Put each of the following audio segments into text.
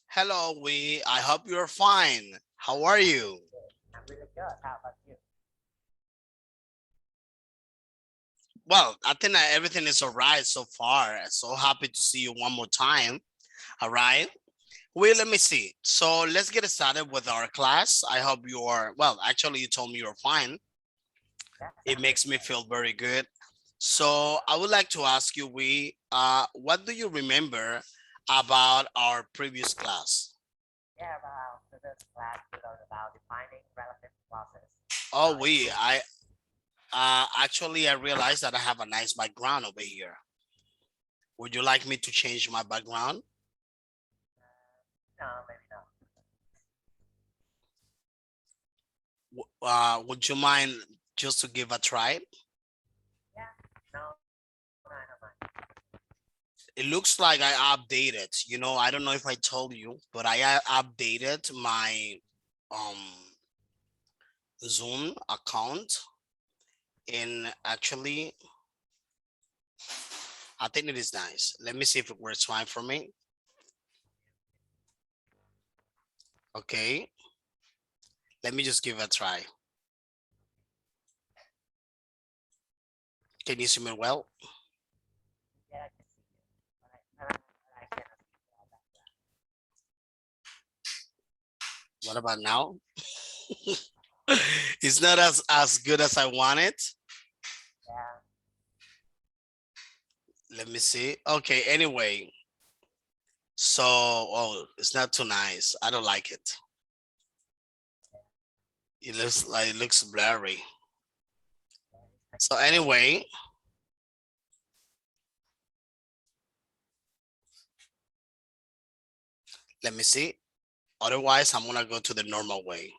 Hello, I hope you're fine. How are you? I'm really good. How about you? Well, I think that everything is all right so far. So happy to see you one more time. All right. Wait, let me see. So let's get started with our class. I hope you are, well, actually, you told me you're fine. Yes, It I'm really makes me good. feel very good. So I would like to ask you, what do you remember about our previous class? Yeah, well, so this class we learned about defining relative clauses. Oh, It rules. actually, I realized that I have a nice background over here. Would you like me to change my background? No, maybe not. Would you mind just to give a try? Yeah, no, I don't mind. It looks like I updated. I don't know if I told you, but I updated my um Zoom account, and actually, I think it is nice. Let me see if it works fine for me. Okay, let me just give it a try. Can you see me well? Yeah, I can see you, but I cannot see you all that well. What about now? It's not as good as I want it. Yeah, Let me see. Okay, anyway. So, oh, it's not too nice. I don't like it. It looks blurry. yeah, it's like So blurry. anyway, let me see. Otherwise, I'm gonna go to the normal way.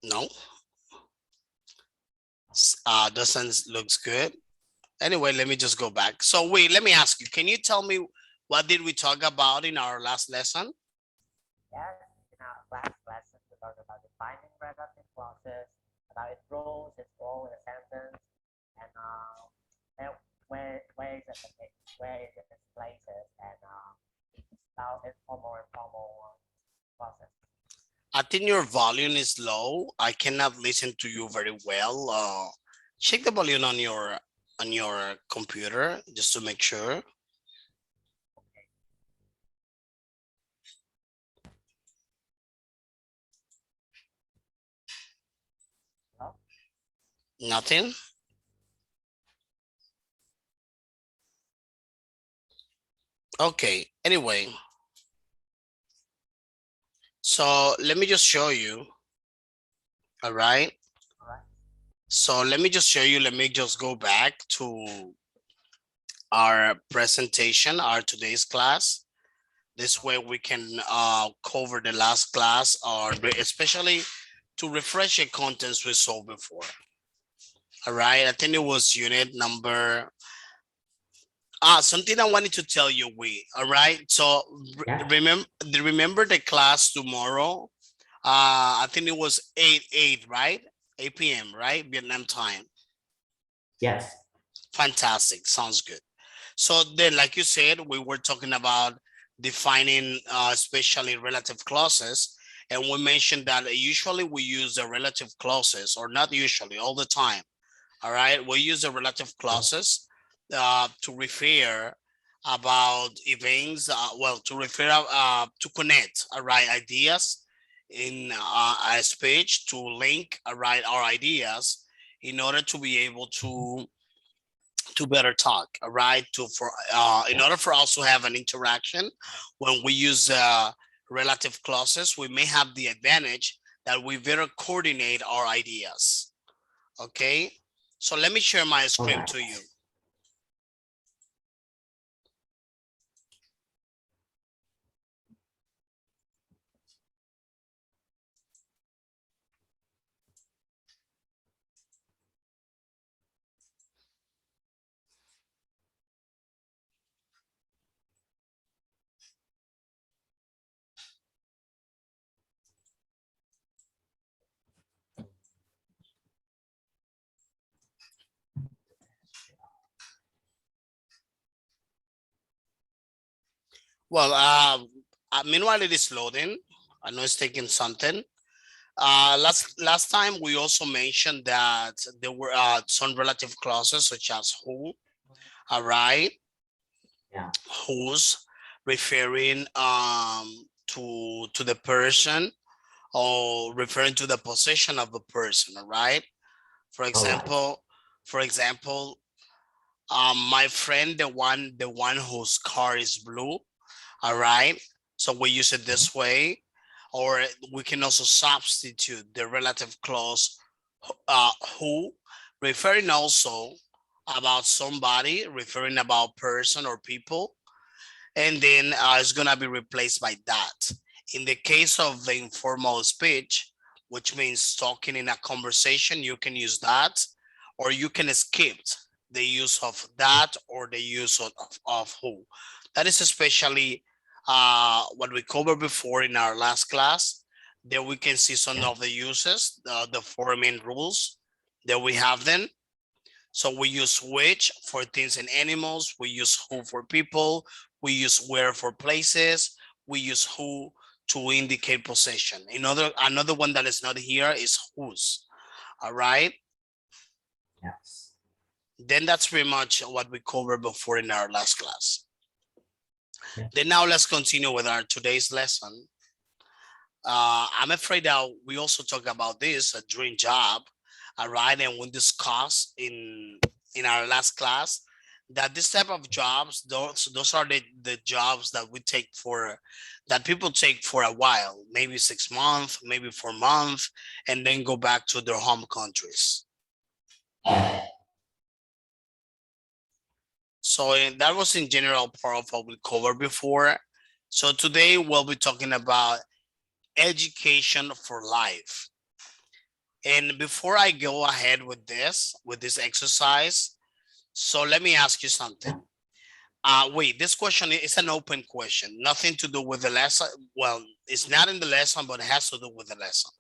No, doesn't looks good. Anyway, let me just go back. So wait, let me ask you. Can you tell me what did we talk about in our last lesson? Yes, in our last lesson we learned about defining relative clauses, about its rules, its role in a sentence, and and where is it located, where is its places, and about informal and formal clauses. I think your volume is low. I cannot listen to you very well. Check the volume on your computer just to make sure. Okay. Well, Nothing. Okay. Anyway, so let me just show you. All right. all right. So let me just show you. Let me just go back to our presentation, our today's class. This way we can cover the last class, or especially to refresh the contents we saw before. All right. I think it was unit number. Something I wanted to tell you. All right. So Yeah. remember the class tomorrow. I think it was 8 right? 8 p.m. right? Vietnam time. Yes. Fantastic. Sounds good. So then, like you said, we were talking about defining especially relative clauses. And we mentioned that usually we use the relative clauses, or not usually, all the time. All right. We use the relative clauses to refer about events, well, to refer to connect, all right, ideas in a speech, to link, all right, our ideas in order to be able to better talk, all right, to for in Yeah. order for us to have an interaction. When we use relative clauses, we may have the advantage that we better coordinate our ideas. Okay, so let me share my All screen right. to you. Well, meanwhile it is loading. I know it's taking something. Last time we also mentioned that there were some relative clauses such as who, all right, Yeah. who's referring to the person or referring to the possession of the person, all right. For All right. example, for example, my friend, the one whose car is blue, all right. So we use it Mhm. this way, or we can also substitute the relative clause who, referring also about somebody, referring about person or people, and then it's gonna be replaced by that. In the case of the informal speech, which means talking in a conversation, you can use that, or you can skip the use of that or the use of who. That is especially what we covered before in our last class. There we can see some Yeah. of the uses, the four main rules that we have then. So we use which for things and animals, we use who for people, we use where for places, we use who to indicate possession. Another one that is not here is whose. All right. Yes. Then that's pretty much what we covered before in our last class. Yeah. Then now let's continue with our today's lesson. I'm afraid that we also talk about this a dream job, all right, and we discussed in our last class that this type of jobs, those are the jobs that we take for that people take for a while, maybe 6 months, maybe 4 months, and then go back to their home countries. So that was in general part of what we covered before. So today we'll be talking about education for life. And before I go ahead with this exercise, so let me ask you something. Yeah. Wait, this question is an open question, nothing to do with the lesson. Well, it's not in the lesson, but it has to do with the lesson.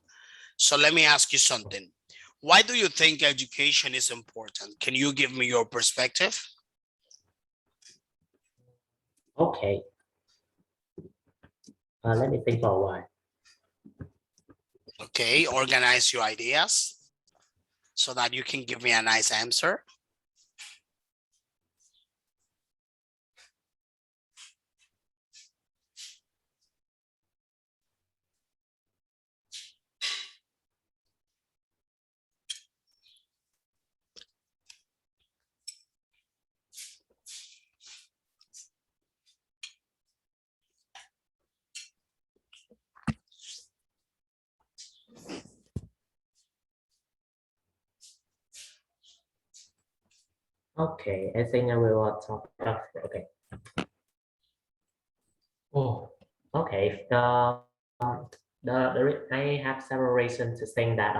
So let me ask you something. Why do you think education is important? Can you give me your perspective? Okay. Let me think for a while. Okay, organize your ideas so that you can give me a nice answer. Okay, I think I will talk. Okay. Oh, okay. I have several reasons to think that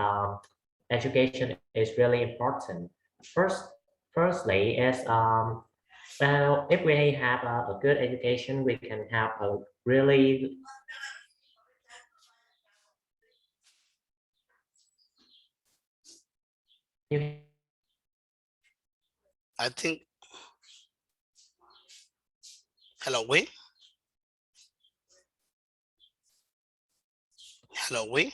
education is really important. Firstly, is well, if we have a good education, we can have a really. You I think, hello, we, hello, we.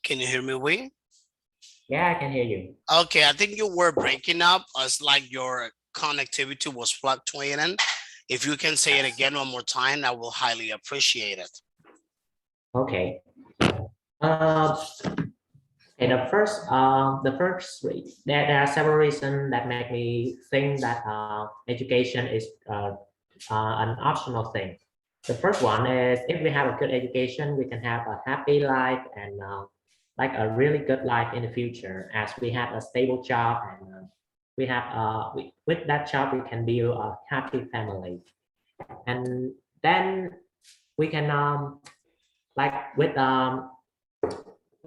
Can you hear me, we? Yeah, I can hear you. Okay, I think you were breaking up as like your connectivity was fluctuating. If you can say it Yes. again one more time, I will highly appreciate it. Okay. Uh, Okay, there are several reasons that make me think that education is an optional thing. The first one is if we have a good education, we can have a happy life and like a really good life in the future, as we have a stable job and with that job we can build a happy family, and then we can like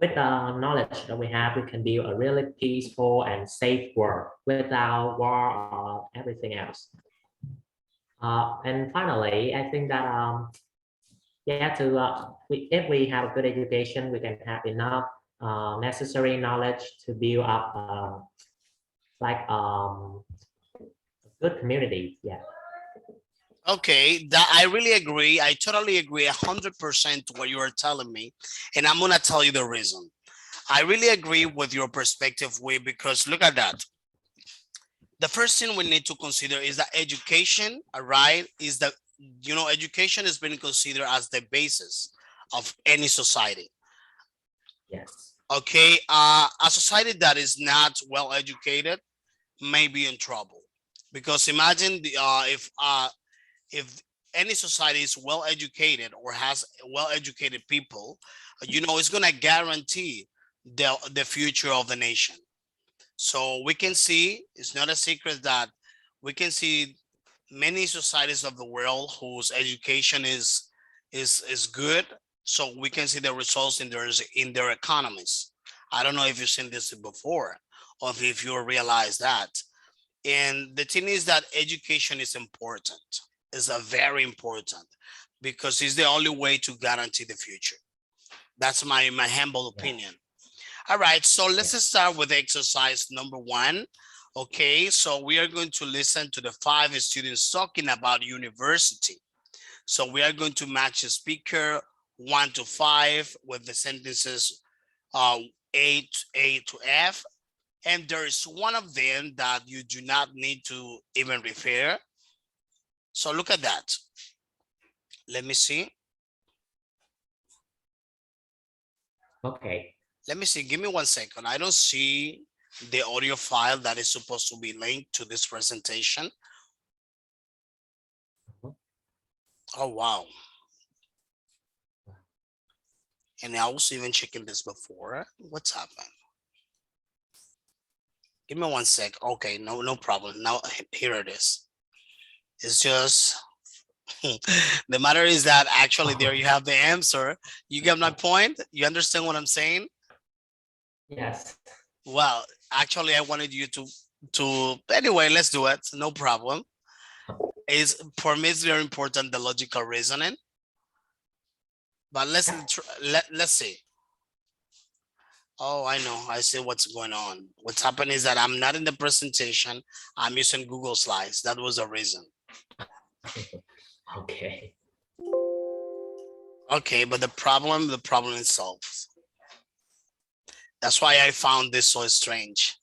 with the knowledge that we have, we can build a really peaceful and safe world without war or everything else. And finally, I think that yeah, if we have a good education, we can have enough necessary knowledge to build up like a good community. Yeah. Okay, that I really agree. I totally agree 100% to what you are telling me, and I'm gonna tell you the reason. I really agree with your perspective, way, because look at that. The first thing we need to consider is that education, all right, is that education is being considered as the basis of any society. Yes. Okay, a society that is not well educated may be in trouble, because imagine if any society is well educated or has well educated people, it's going to guarantee the future of the nation. So we can see, it's not a secret that we can see many societies of the world whose education is good. So we can see the results in their economies. I don't know if you've seen this before, or if you realize that. And the thing is that education is important, is a very important, because it's the only way to guarantee the future. That's my humble opinion. All right, so let's Yeah. start with exercise number 1. Okay, so we are going to listen to the 5 students talking about university. So we are going to match the speaker 1 to 5 with the sentences A to F. And there is one of them that you do not need to even repair. So look at that. Let me see. Okay. Let me see. Give me 1 second. I don't see the audio file that is supposed to be linked to this presentation. Oh, wow. And I was even checking this before. What's happened? Give me 1 sec. Okay, no problem. Now here it is. It's just the matter is that actually there you have the answer. You get my point? You understand what I'm saying? Yes. Well, actually I wanted you to anyway, let's do it. No problem. Is for me it's very important, the logical reasoning. But let's see. Oh, I know. I see what's going on. What's happened is that I'm not in the presentation. I'm using Google Slides. That was the reason. Okay. Okay, but the problem is solved. That's why I found this so strange.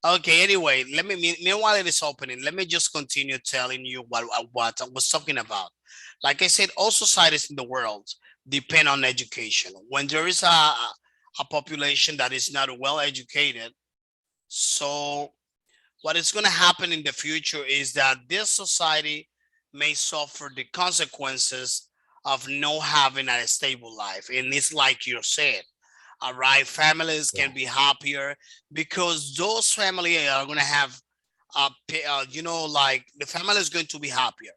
Okay, anyway, meanwhile it is opening, let me just continue telling you what I was talking about. Like I said, all societies in the world depend on education. When there is a population that is not well educated, so what is going to happen in the future is that this society may suffer the consequences of not having a stable life. And it's like you said, all right, families can be happier because those families are going to have like the family is going to be happier,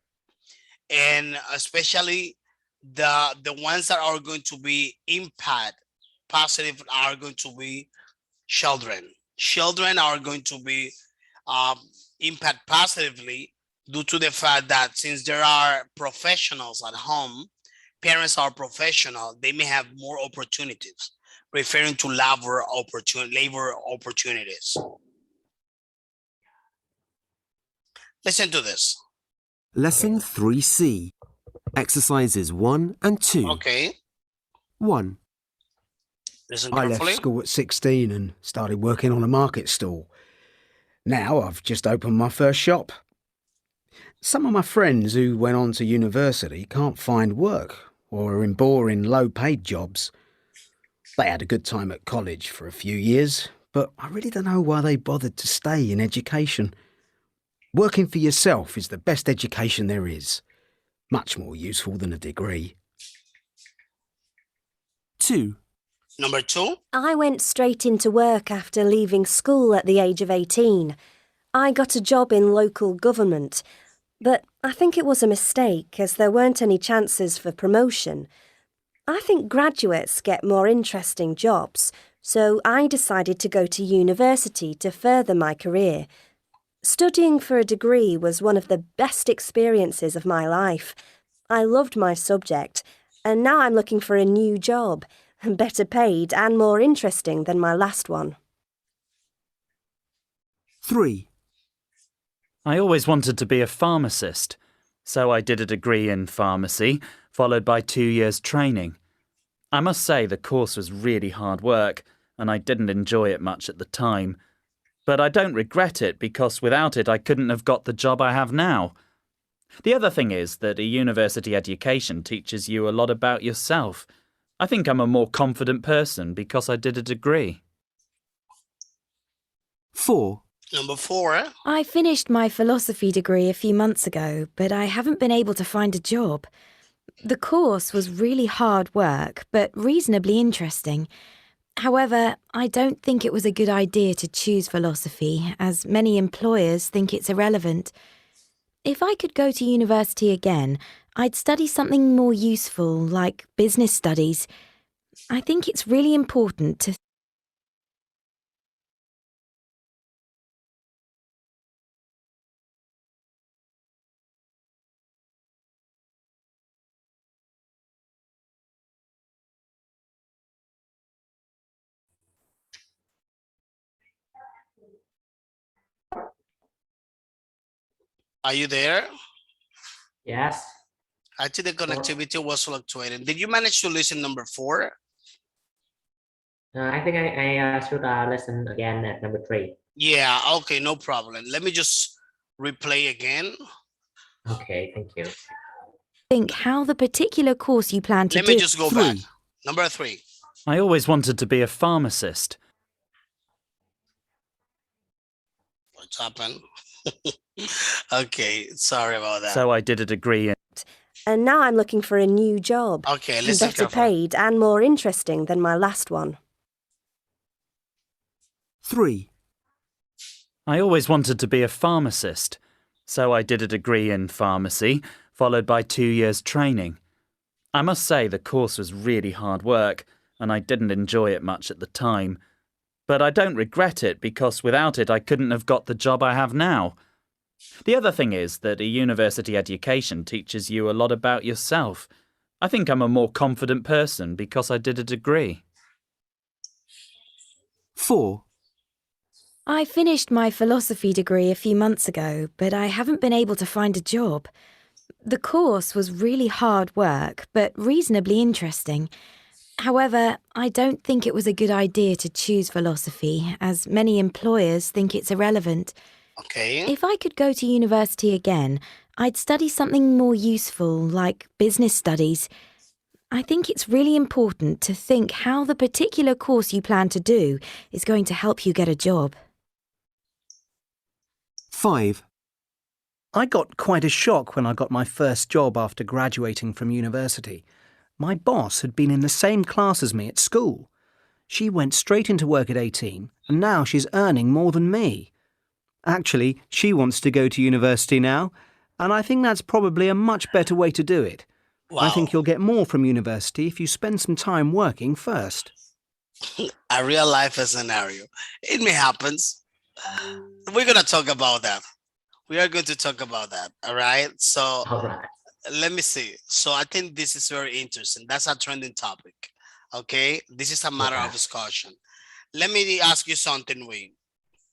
and especially the ones that are going to be impact positive are going to be children are going to be um, impact positively due to the fact that since there are professionals at home, parents are professional, they may have more opportunities, referring to labor opportunities. Listen to this. Lesson 3C. Exercises 1 and 2. Okay. 1. Listen I carefully. left school at 16 and started working on a market stall. Now I've just opened my first shop. Some of my friends who went on to university can't find work or are in boring, low-paid jobs. They had a good time at college for a few years, but I really don't know why they bothered to stay in education. Working for yourself is the best education there is. Much more useful than a degree. 2. Number 2. I went straight into work after leaving school at the age of 18. I got a job in local government, but I think it was a mistake as there weren't any chances for promotion. I think graduates get more interesting jobs, so I decided to go to university to further my career. Studying for a degree was one of the best experiences of my life. I loved my subject, and now I'm looking for a new job, better paid and more interesting than my last one. 3. I always wanted to be a pharmacist, so I did a degree in pharmacy, followed by 2 years training. I must say the course was really hard work, and I didn't enjoy it much at the time. But I don't regret it because without it I couldn't have got the job I have now. The other thing is that a university education teaches you a lot about yourself. I think I'm a more confident person because I did a degree. 4. Number 4. I finished my philosophy degree a few months ago, but I haven't been able to find a job. The course was really hard work, but reasonably interesting. However, I don't think it was a good idea to choose philosophy, as many employers think it's irrelevant. If I could go to university again, I'd study something more useful, like business studies. I think it's really important to Are you there? Yes. I think the connectivity was fluctuating. Did you manage to listen number 4? I think I should listen again at number 3. Yeah, okay, no problem. Let me just replay again. Okay, thank you. think how the particular course you plan to Let do. me just go 3. back. Number 3. I always wanted to be a pharmacist. What's happened? Okay, sorry about that. So I did a degree in And now I'm looking for a new job, Okay, listen better carefully. paid and more interesting than my last one. 3. I always wanted to be a pharmacist, so I did a degree in pharmacy, followed by 2 years training. I must say the course was really hard work, and I didn't enjoy it much at the time. But I don't regret it because without it I couldn't have got the job I have now. The other thing is that a university education teaches you a lot about yourself. I think I'm a more confident person because I did a degree. 4. I finished my philosophy degree a few months ago, but I haven't been able to find a job. The course was really hard work, but reasonably interesting. However, I don't think it was a good idea to choose philosophy, as many employers think it's irrelevant. Okay. If I could go to university again, I'd study something more useful, like business studies. I think it's really important to think how the particular course you plan to do is going to help you get a job. 5. I got quite a shock when I got my first job after graduating from university. My boss had been in the same class as me at school. She went straight into work at 18, and now she's earning more than me. Actually, she wants to go to university now, and I think that's probably a much better way to do it. Wow. I think you'll get more from university if you spend some time working first. A real life scenario. It may happen. We're going to talk about that. We are going to talk about that. All right. So All right. let me see. So I think this is very interesting. That's a trending topic. Okay. This is a matter of discussion. Let me ask you something, Wayne.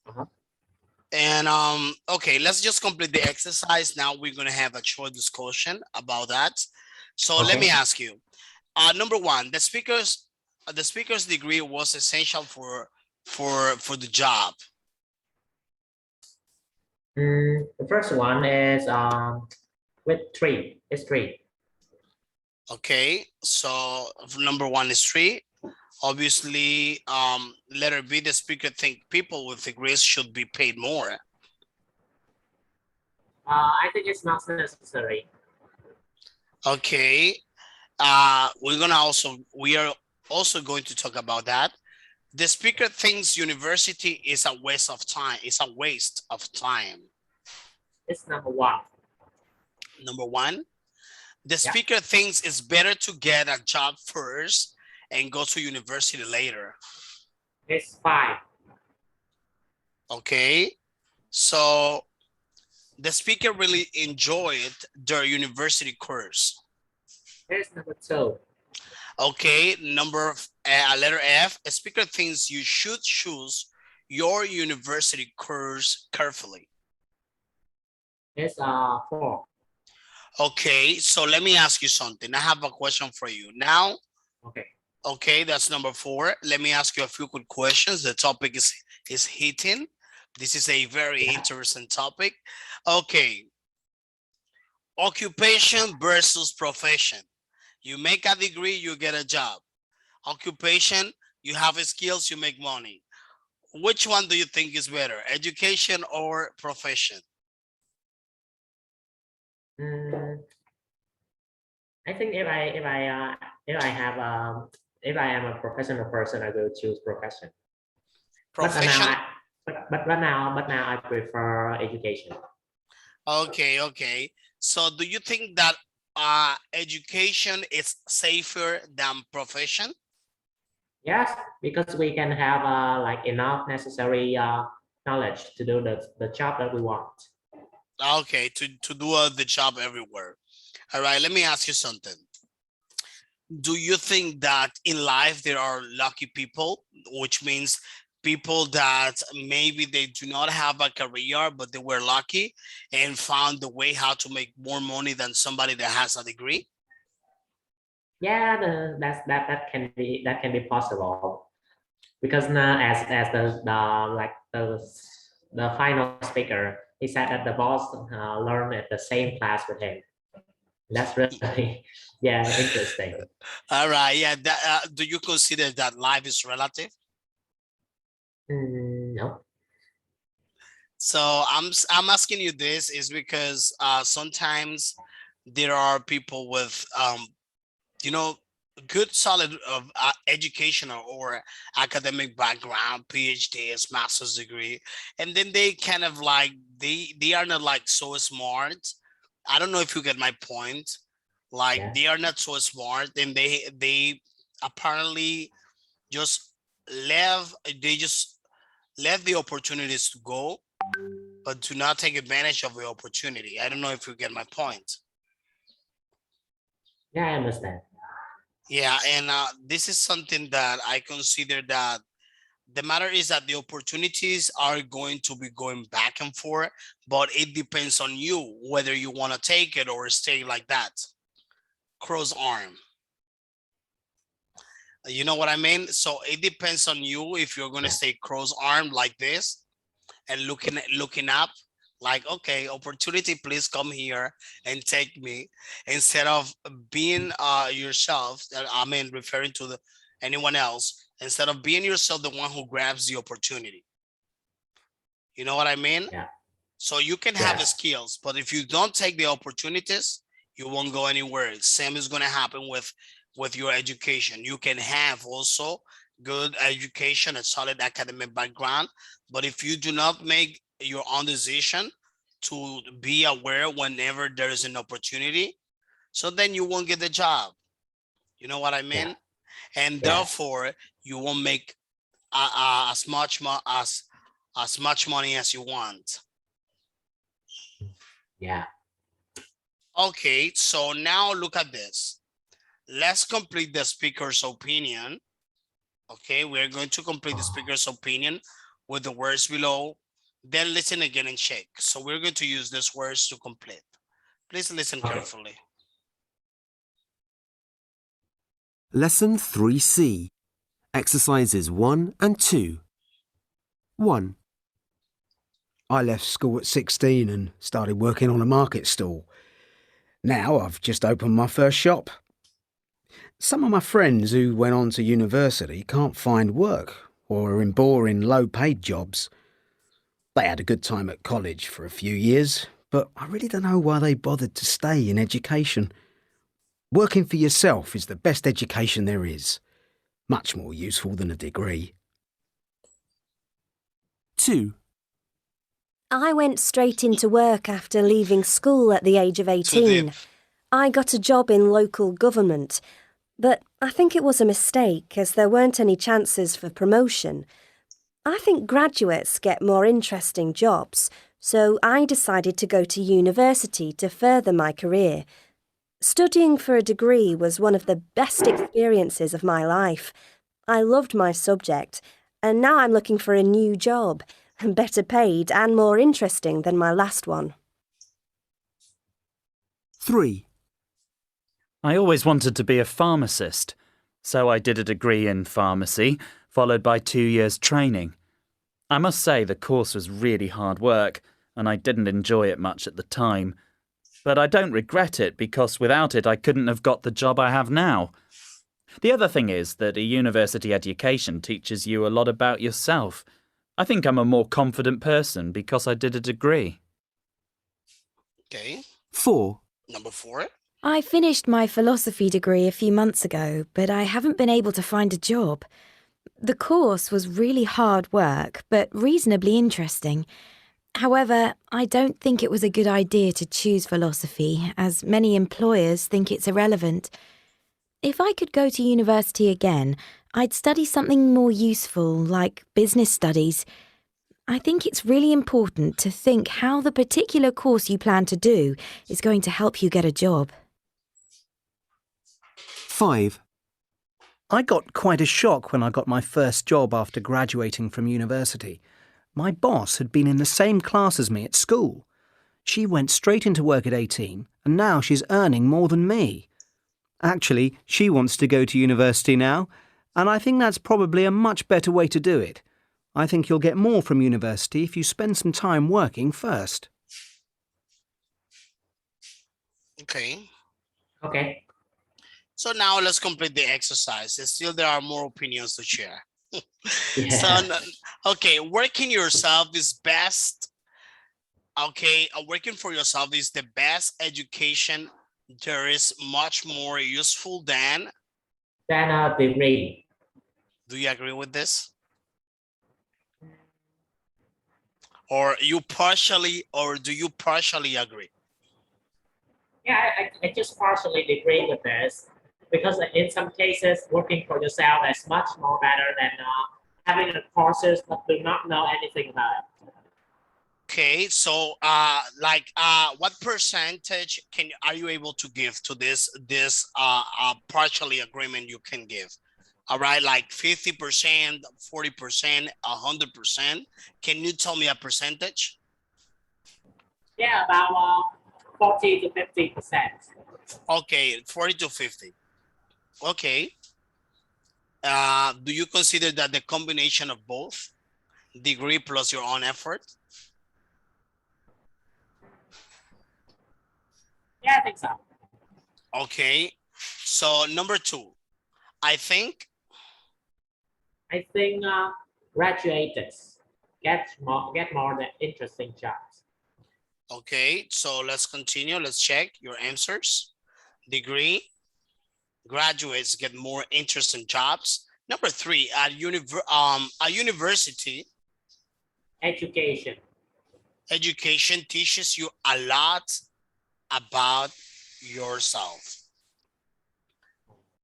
Uh-huh. And okay, let's just complete the exercise. Now we're going to have a short discussion about that. So let Okay. me ask you. Number 1, the speaker's degree was essential for the job. The first one is with 3. It's 3. Okay, so number 1 is 3. Obviously, letter B, the speaker think people with degrees should be paid more. I think it's not necessary. Okay, we are also going to talk about that. The speaker thinks university is a waste of time. It's a waste of time. It's number 1. Number 1, The speaker thinks it's better to get a job first and go to university later. It's 5. Okay, so the speaker really enjoyed their university course. It's number 2. Okay, letter F, a speaker thinks you should choose your university course carefully. It's 4. Okay, so let me ask you something. I have a question for you. Now, Okay. okay, that's number 4. Let me ask you a few good questions. The topic is heating. This is a very interesting topic. Okay. Occupation versus profession. You make a degree, you get a job. Occupation, you have skills, you make money. Which one do you think is better, education or profession? I think if I am a professional person, I will choose profession. Profession? But now I prefer education. Okay, okay. So do you think that education is safer than profession? Yes, because we can have like enough necessary knowledge to do the job that we want. Okay, to do the job everywhere. All right, let me ask you something. Do you think that in life there are lucky people, which means people that maybe they do not have a career, but they were lucky and found the way how to make more money than somebody that has a degree? Yeah, that can be possible, because now as the final speaker, he said that the boss learned at the same class with him. That's really interesting. All right, yeah. Do you consider that life is relative? No. So I'm asking you this is because sometimes there are people with you know, good solid of educational or academic background, PhDs, master's degree, and then they kind of like they are not like so smart. I don't know if you get my point. Like they are not so smart, and they apparently just just left the opportunities to go, but do not take advantage of the opportunity. I don't know if you get my point. Yeah, I understand. Yeah, and this is something that I consider that the matter is that the opportunities are going to be going back and forth, but it depends on you whether you want to take it or stay like that. Cross arm. You know what I mean? So it depends on you if you're going to stay cross armed like this and looking up like, okay, opportunity, please come here and take me, instead of being yourself. I mean, referring to anyone else, instead of being yourself the one who grabs the opportunity. You know what I mean? Yeah. So you can have the skills, but if you don't take the opportunities, you won't go anywhere. Same is going to happen with your education. You can have also good education, a solid academic background, but if you do not make your own decision to be aware whenever there is an opportunity, so then you won't get the job. You know what I mean? And therefore you won't make as much money as you want. Yeah. Okay, so now look at this. Let's complete the speaker's opinion. Okay, we're going to complete the speaker's opinion with the words below. Then listen again and check. So we're going to use these words to complete. Please listen carefully. Lesson 3C. Exercises 1 and 2. 1. I left school at 16 and started working on a market stall. Now I've just opened my first shop. Some of my friends who went on to university can't find work or are in boring, low-paid jobs. They had a good time at college for a few years, but I really don't know why they bothered to stay in education. Working for yourself is the best education there is. Much more useful than a degree. 2. I went straight into work after leaving school at the age of 18. I got a job in local government, but I think it was a mistake as there weren't any chances for promotion. I think graduates get more interesting jobs, so I decided to go to university to further my career. Studying for a degree was one of the best experiences of my life. I loved my subject, and now I'm looking for a new job, better paid and more interesting than my last one. 3. I always wanted to be a pharmacist, so I did a degree in pharmacy, followed by 2 years training. I must say the course was really hard work, and I didn't enjoy it much at the time. But I don't regret it because without it I couldn't have got the job I have now. The other thing is that a university education teaches you a lot about yourself. I think I'm a more confident person because I did a degree. Okay. 4. Number 4. I finished my philosophy degree a few months ago, but I haven't been able to find a job. The course was really hard work, but reasonably interesting. However, I don't think it was a good idea to choose philosophy, as many employers think it's irrelevant. If I could go to university again, I'd study something more useful, like business studies. I think it's really important to think how the particular course you plan to do is going to help you get a job. 5. I got quite a shock when I got my first job after graduating from university. My boss had been in the same class as me at school. She went straight into work at 18, and now she's earning more than me. Actually, she wants to go to university now, and I think that's probably a much better way to do it. I think you'll get more from university if you spend some time working first. Okay. Okay. So now let's complete the exercise. Still, there are more opinions to share. Yeah. So, okay, working yourself is best. Okay, working for yourself is the best education. There is much more useful than. Then a degree. Do you agree with this? Or do you partially agree? Yeah, I just partially agree with this because in some cases, working for yourself is much more better than having a courses but do not know anything about it. Okay, so what percentage are you able to give to this partially agreement you can give? All right, like 50%, 40%, 100%. Can you tell me a percentage? Yeah, about 40 to 50%. Okay, 40 to 50. Okay. Do you consider that the combination of both, degree plus your own effort? Yeah, I think so. Okay. So number 2, I think Graduates get more than interesting jobs. Okay, so let's continue. Let's check your answers. Degree, graduates get more interesting jobs. Number 3, at university, Education. education teaches you a lot about yourself.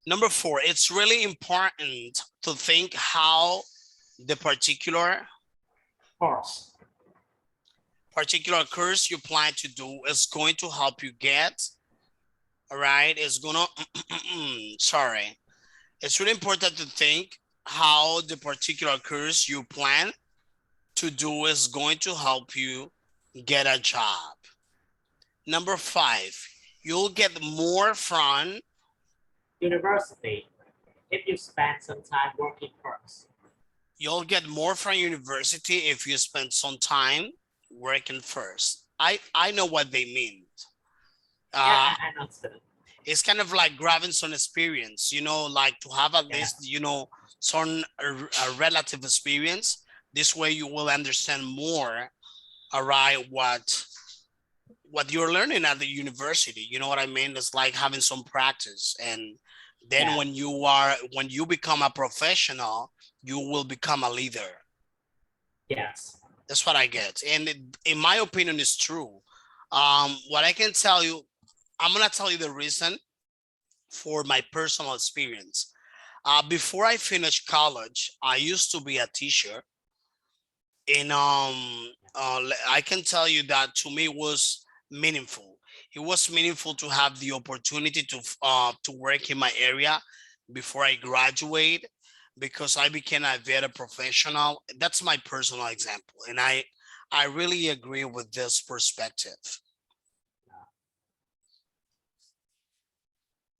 Number 4, it's really important to think how the particular course you plan to do is going to help you get. All right, it's gonna sorry, it's really important to think how the particular course you plan to do is going to help you get a job. Number 5, you'll get more from University. If you spend some time working first. You'll get more from university if you spend some time working first. I know what they mean. Yeah, I understand. It's kind of like grabbing some experience, you know, like to have at least, you know, some a relative experience. This way you will understand more, all right, what you're learning at the university. You know what I mean? It's like having some practice. And then when you become a professional, you will become a leader. Yes. That's what I get. And in my opinion, it's true. What I can tell you, I'm gonna tell you the reason for my personal experience. Before I finished college, I used to be a teacher, and I can tell you that to me it was meaningful. It was meaningful to have the opportunity to work in my area before I graduate, because I became a better professional. That's my personal example, and I really agree with this perspective.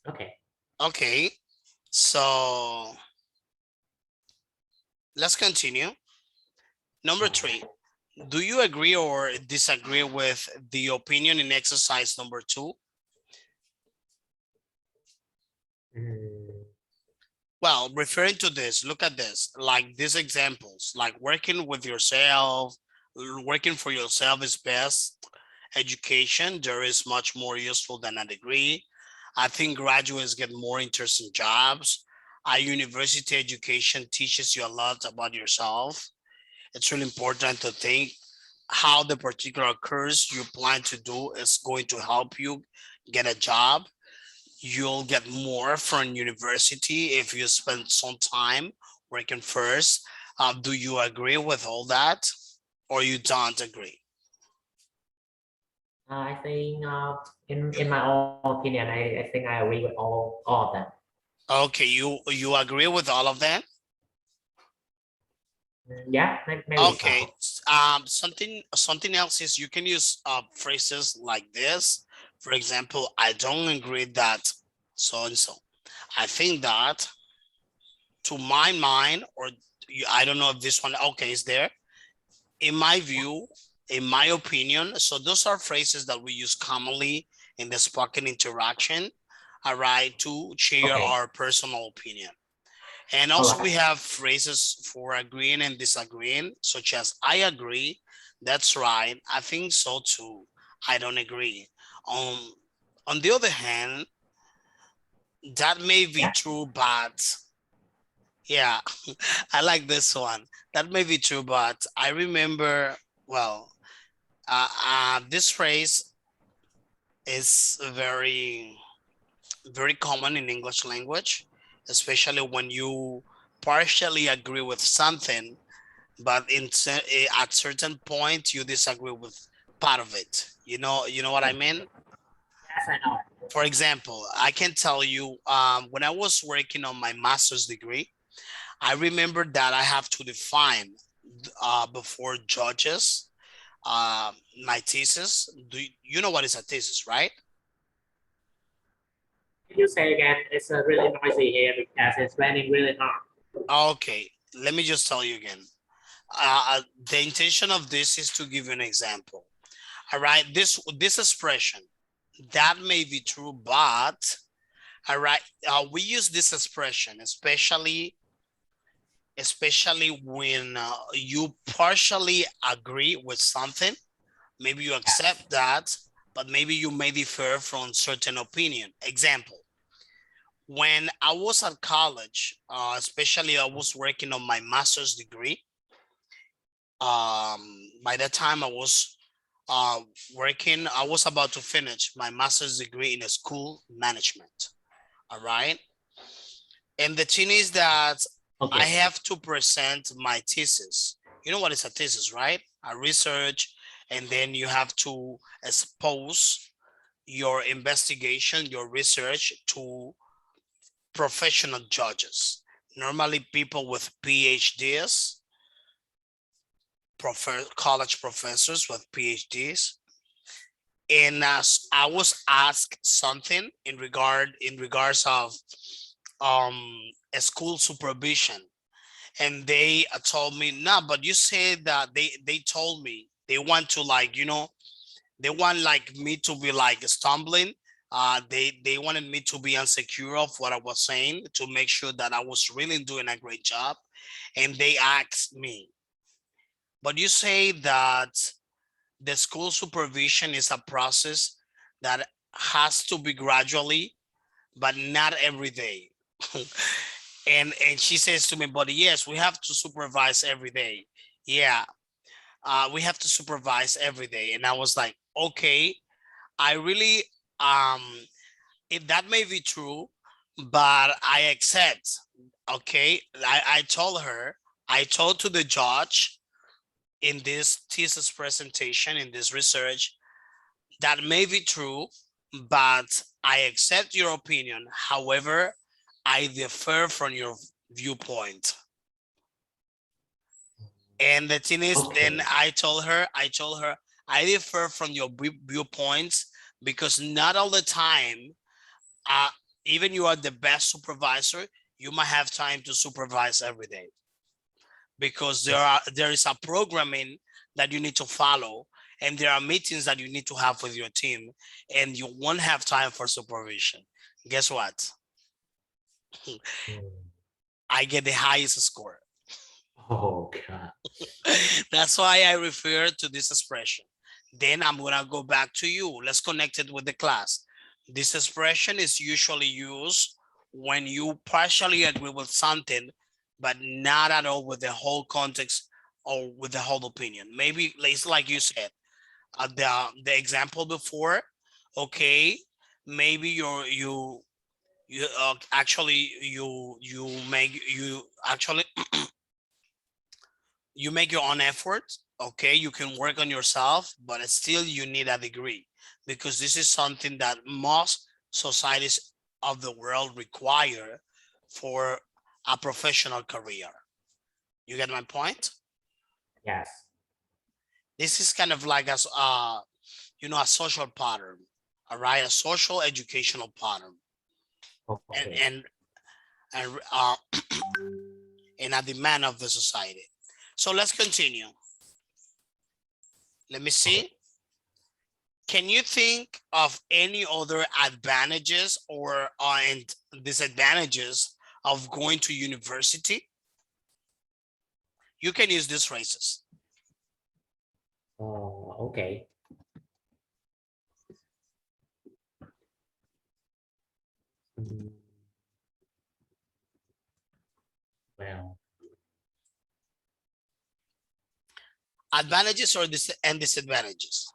Okay. Okay, so let's continue. Number 3, do you agree or disagree with the opinion in exercise number 2? Mm, Well, referring to this, look at this, like these examples, like working with yourself, working for yourself is best. Education, there is much more useful than a degree. I think graduates get more interesting jobs. A university education teaches you a lot about yourself. It's really important to think how the particular course you plan to do is going to help you get a job. You'll get more from university if you spend some time working first. Do you agree with all that, or you don't agree? I think in my own opinion, I think I agree with all of them. Okay, you agree with all of them? Yeah, maybe Okay. so. Something else is you can use phrases like this. For example, I don't agree that so and so. I think that, to my mind, or I don't know if this one, okay, is there. In my view, in my opinion, so those are phrases that we use commonly in the spoken interaction, all right, to share Okay. our personal opinion. And All also we right. have phrases for agreeing and disagreeing, such as I agree, that's right, I think so too, I don't agree. On the other hand, that may be Yeah. true, but yeah, I like this one. That may be true, but I remember, well, this phrase is very common in English language, especially when you partially agree with something, but at certain point you disagree with part of it. You know what I mean? Yes, I know. For example, I can tell you, when I was working on my master's degree, I remember that I have to define before judges my thesis. You know what is a thesis, right? Can you say again? It's really noisy here because it's raining really hard. Okay, let me just tell you again. The intention of this is to give you an example. All right, this expression, that may be true, but all right, we use this expression especially when you partially agree with something. Maybe you accept that, but maybe you may differ from certain opinion. Example, when I was at college, especially I was working on my master's degree. By the time I was uh, working, I was about to finish my master's degree in a school management. All right. And the thing is that I Okay. have to present my thesis. You know what is a thesis, right? A research, and then you have to expose your investigation, your research to professional judges. Normally people with PhDs, college professors with PhDs. And I was asked something in regards of a school supervision, and they told me, no, but you said that they told me they want to, like, they want like me to be like stumbling. They wanted me to be insecure of what I was saying to make sure that I was really doing a great job. And they asked me, but you say that the school supervision is a process that has to be gradually, but not every day. And she says to me, but yes, we have to supervise every day. Yeah, we have to supervise every day. And I was like, okay, I really um that may be true, but I accept. Okay, I told her, I told to the judge in this thesis presentation, in this research, that may be true, but I accept your opinion. However, I differ from your viewpoint. And the thing is, then Okay. I told her, I differ from your viewpoints because not all the time, uh, even you are the best supervisor, you might have time to supervise every day because there is a programming that you need to follow, and there are meetings that you need to have with your team, and you won't have time for supervision. Guess what? Mm. I get the highest score. Oh God. That's why I refer to this expression. Then I'm gonna go back to you. Let's connect it with the class. This expression is usually used when you partially agree with something, but not at all with the whole context or with the whole opinion. Maybe it's like you said, the example before. Okay, maybe you actually you actually you make your own effort. Okay, you can work on yourself, but still you need a degree because this is something that most societies of the world require for a professional career. You get my point? Yes. This is kind of like a social pattern. All right, a social educational pattern, and Okay. and and uh, and a demand of the society. So let's continue. Let me Okay. see. Can you think of any other advantages or and disadvantages of going to university? You can use these phrases. Okay. Mm, well, Advantages or and disadvantages.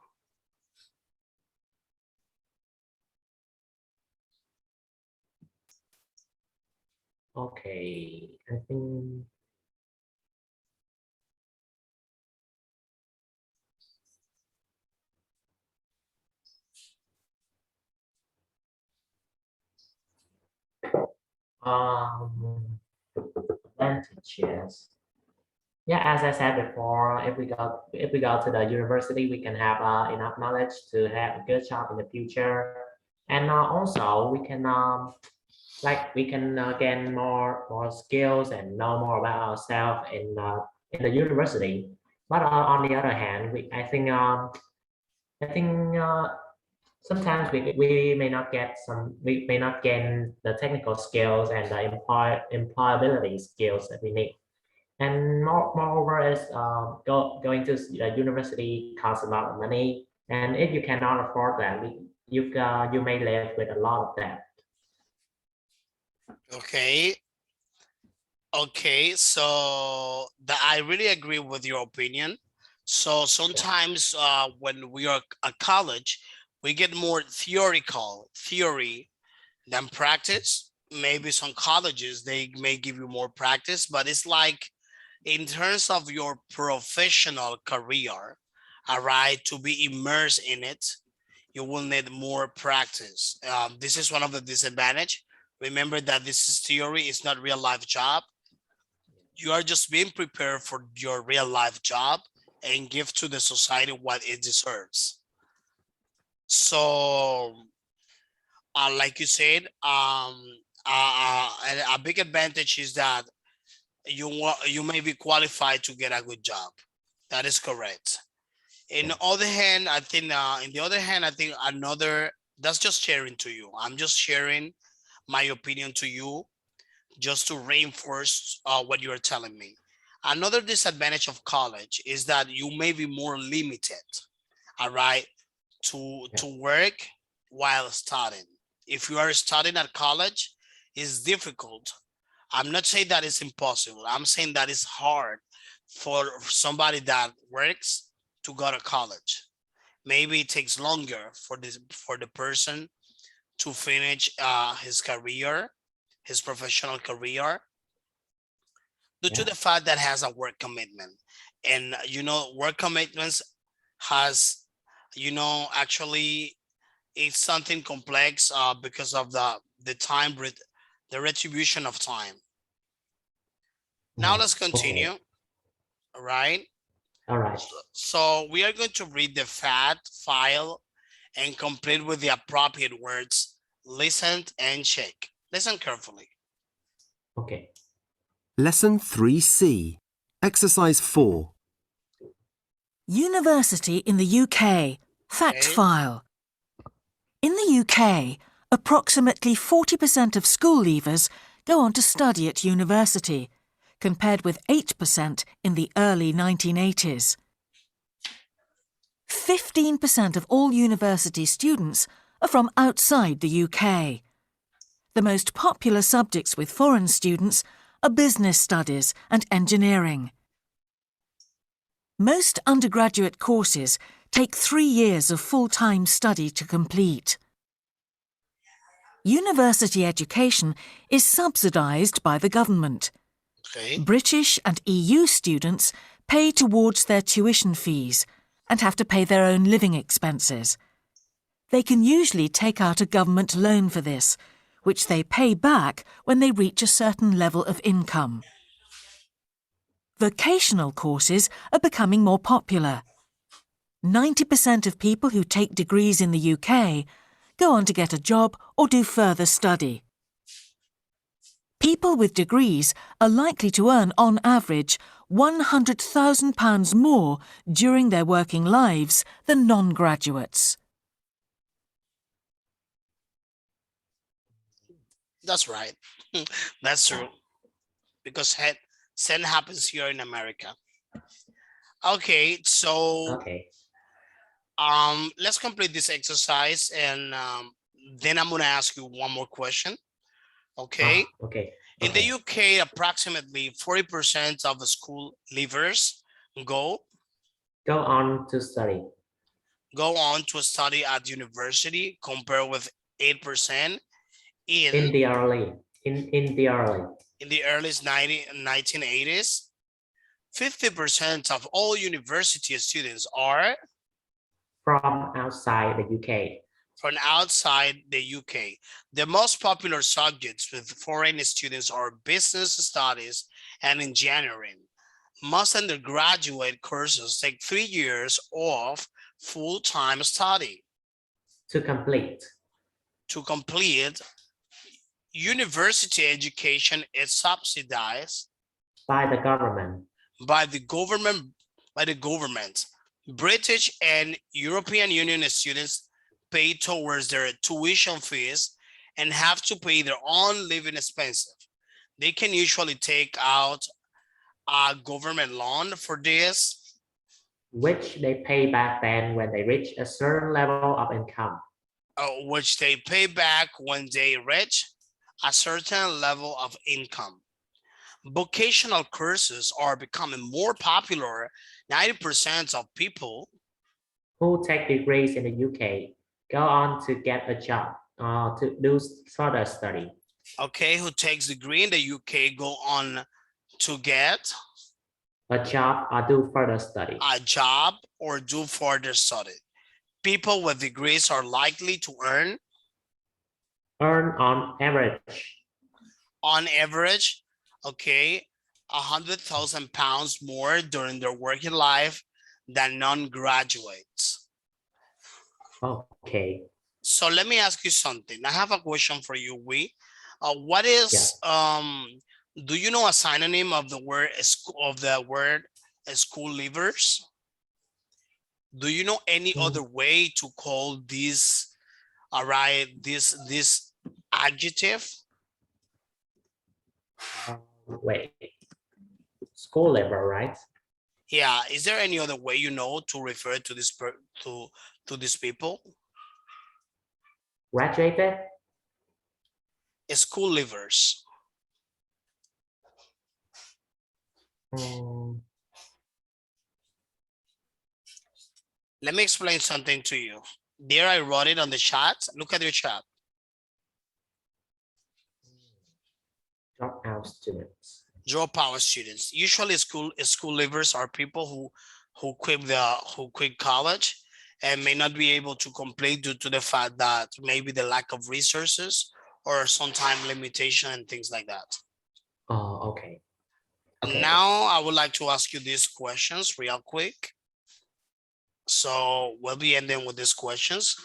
okay. I think um advantages. Yeah, as I said before, if we go to the university, we can have enough knowledge to have a good job in the future, and also we can gain more skills and know more about ourselves in the university. But on the other hand, I think sometimes we may not gain the technical skills and the employability skills that we need. And moreover, is going to the university costs a lot of money, and if you cannot afford that, you may live with a lot of debt. Okay. Okay. So I really agree with your opinion. So sometimes when we are at college, we get more theory than practice. Maybe some colleges they may give you more practice, but it's like in terms of your professional career, all right, to be immersed in it, you will need more practice. This is one of the disadvantage. Remember that this is theory, it's not real life job. You are just being prepared for your real life job and give to the society what it deserves. So, like you said, a big advantage is that you may be qualified to get a good job. That is correct. In the other hand, I think another, that's just sharing to you. I'm just sharing my opinion to you just to reinforce what you are telling me. Another disadvantage of college is that you may be more limited, all right, Yeah. to work while studying. If you are studying at college, it's difficult. I'm not saying that it's impossible. I'm saying that it's hard for somebody that works to go to college. maybe it takes longer for the person to finish his career, his professional career, due to the fact that has a work commitment. And work commitments has, actually it's something complex because of the time, the retribution of time. Now let's continue. Okay. All right. All right. So we are going to read the fact file and complete with the appropriate words. Listen and check. Listen carefully. Okay. Lesson 3C. Exercise 4. University in the UK. Fact Okay. file. In the UK, approximately 40% of school leavers go on to study at university, compared with 8% in the early 1980s. 15% of all university students are from outside the UK. The most popular subjects with foreign students are business studies and engineering. Most undergraduate courses take 3 years of full-time study to complete. University education is subsidised by the government. Okay. British and EU students pay towards their tuition fees and have to pay their own living expenses. They can usually take out a government loan for this, which they pay back when they reach a certain level of income. Vocational courses are becoming more popular. 90% of people who take degrees in the UK go on to get a job or do further study. People with degrees are likely to earn, on average, £100,000 more during their working lives than non-graduates. That's right. That's true. Because same happens here in America. Okay, so Okay. let's complete this exercise, and then I'm gonna ask you one more question. Okay. Okay. In the UK, approximately 40% of the school leavers go on to study. Go on to study at university, compared with 8% In the early. In the early. in the early 1980s. 50% of all university students are From outside the UK. from outside the UK. The most popular subjects with foreign students are business studies and engineering. Most undergraduate courses take 3 years of full-time study. To complete. To complete, university education is subsidized By the government. by the government. British and European Union students pay towards their tuition fees and have to pay their own living expenses. They can usually take out a government loan for this, Which they pay back then when they reach a certain level of income. which they pay back when they reach a certain level of income. Vocational courses are becoming more popular. 90% of people Who take degrees in the UK go on to get a job to do further study. okay, who takes degree in the UK go on to get A job or do further study. a job or do further study. People with degrees are likely to earn Earn on average, okay, £100,000 more during their working life than non-graduates. Okay. So let me ask you something. I have a question for you, what is do you know a synonym of the word school leavers? Do you know any other way to call this, all right, this adjective? Wait. School level, right? Yeah, is there any other way to refer to this to these people? Graduated. School leavers. Let me explain something to you. There, I wrote it on the chat. Look at your chat. Dropout students. Dropout students. Usually, school leavers are people who quit college and may not be able to complete due to the fact that maybe the lack of resources or some time limitation and things like that. Oh, okay. Okay. Now I would like to ask you these questions real quick. So we'll be ending with these questions.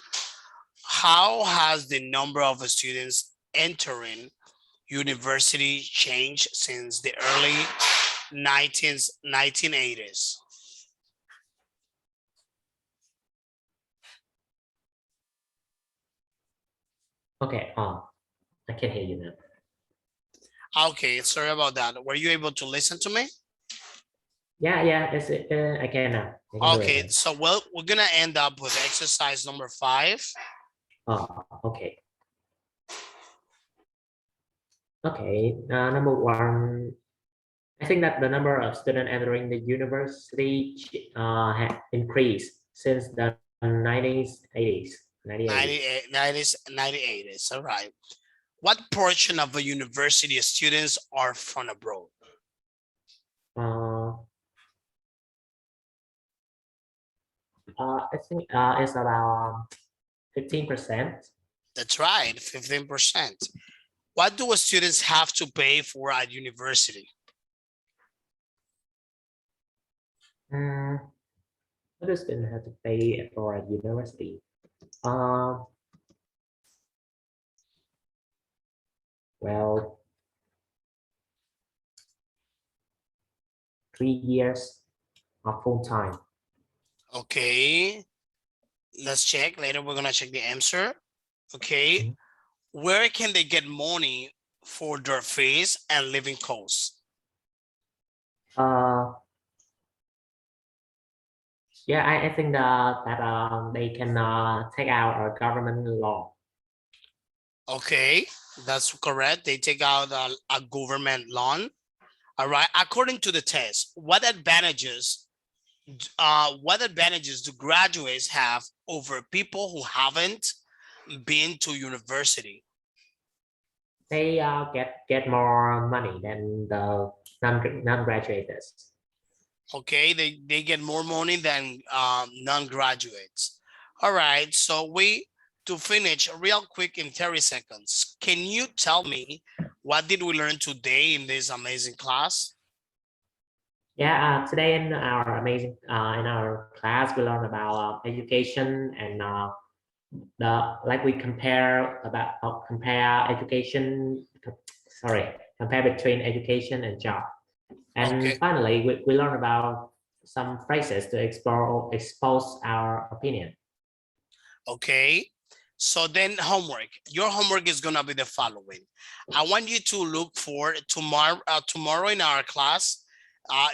How has the number of students entering university changed since the early 1980s? Okay. I can hear you now. Okay, sorry about that. Were you able to listen to me? Yeah. It's I can now. I can do Okay, it so we're gonna end up with exercise number 5. now. Okay. Okay. Number 1. I think that the number of students entering the university had increased since the 1980s. 90s, all right. What portion of the university students are from abroad? I think it's about 15%. That's right, 15%. What do students have to pay for at university? What does student have to pay for a university? Well, 3 years of full time. Okay, let's check. Later, we're gonna check the answer. Okay, where can they get money for their fees and living costs? Yeah, I think that they can take out a government loan. Okay, that's correct. They take out a government loan. All right. According to the test, what advantages do graduates have over people who haven't been to university? They get more money than the non-graduates. Okay, they get more money than non-graduates. All right, so to finish real quick in 30 seconds, can you tell me what did we learn today in this amazing class? Yeah, today in our amazing in our class we learned about education and we compare between education and job. And Okay. finally, we learn about some phrases to expose our opinion. Okay, so then homework. Your homework is gonna be the following. I want you to look for tomorrow in our class.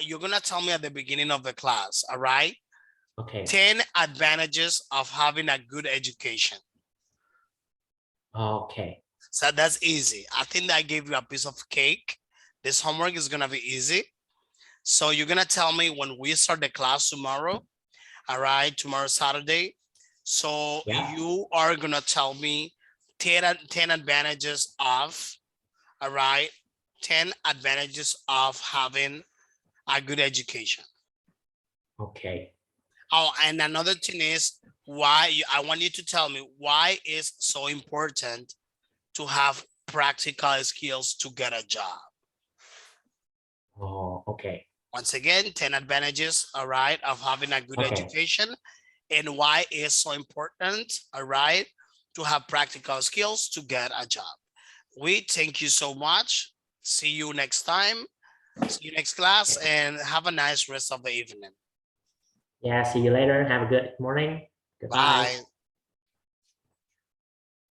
You're gonna tell me at the beginning of the class, all right? Okay. 10 advantages of having a good education. Okay. So that's easy. I think that I gave you a piece of cake. This homework is gonna be easy. So you're gonna tell me when we start the class tomorrow, all right, tomorrow Saturday. So yeah. You are gonna tell me 10 advantages of, all right, 10 advantages of having a good education. Okay. Oh, and another thing is I want you to tell me why it's so important to have practical skills to get a job. Oh, okay. Once again, 10 advantages, all right, of having a good education and why it's so important, all right, to have practical skills to get a job. We thank you so much. See you next time. See you next class and have a nice rest of the evening. Yeah, see you later. Have a good morning. Goodbye. Bye.